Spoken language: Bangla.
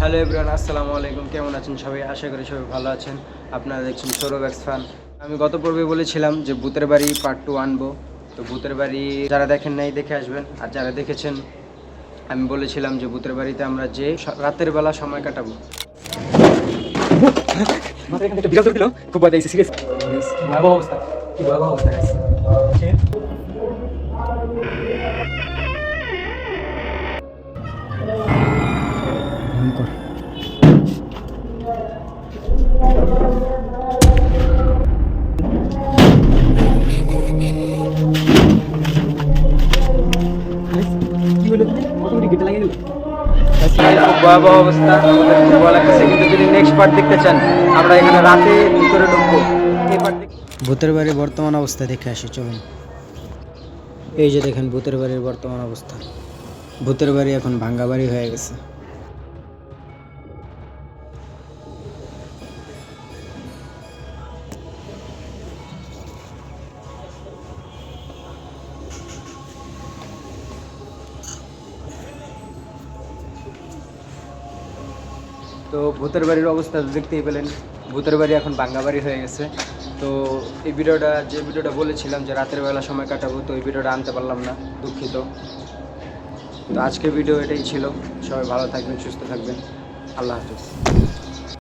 হ্যালো এভরিওয়ান, আসসালামু আলাইকুম। কেমন আছেন সবাই? আশা করি সবাই ভালো আছেন। আপনারা দেখছেন সৌরভ এক্স ফান। আমি গত পর্বে বলেছিলাম যে ভূতের বাড়ি পার্ট 2 আনবো। তো ভূতের বাড়ি যারা দেখেন নাই দেখে আসবেন, আর যারা দেখেছেন আমি বলেছিলাম যে ভূতের বাড়িতে আমরা যে রাতের বেলা সময় কাটাবো। মাথায় এখানে একটা বিড়াল ধরে দিল, খুব ভয় পেয়েছি, সিরিয়াস ভয়াবহ অবস্থা, কি ভয়াবহ অবস্থা গাইস। ভয়ঙ্কর। কি হলো? অটোমেটিক গেটে লাগিয়ে দিল। খুব ভয়াবহ অবস্থা, আমাদের খুব ভয় লাগতেছে। কিন্তু যদি নেক্সট পার্ট দেখতে চান, আমরা এখানে রাতে ভিতরে ঢুকবো। এই পার্ট ভূতের বাড়ির বর্তমান অবস্থা দেখে আসি, চলুন। এই যে দেখেন ভূতের বাড়ির বর্তমান অবস্থা। ভূতের বাড়ি এখন ভাঙ্গা বাড়ি হয়ে গেছে। তো ভূতের বাড়ির অবস্থা দেখতেই পেলেন, ভূতের বাড়ি এখন ভাঙ্গা বাড়ি হয়ে গেছে। তো এই ভিডিওটা বলেছিলাম যে রাতের বেলা সময় কাটাবো, তো এই ভিডিওটা আনতে পারলাম না, দুঃখিত। তো আজকের ভিডিও এটাই ছিল। সবাই ভালো থাকবেন, সুস্থ থাকবেন। আল্লাহ হাফিজ।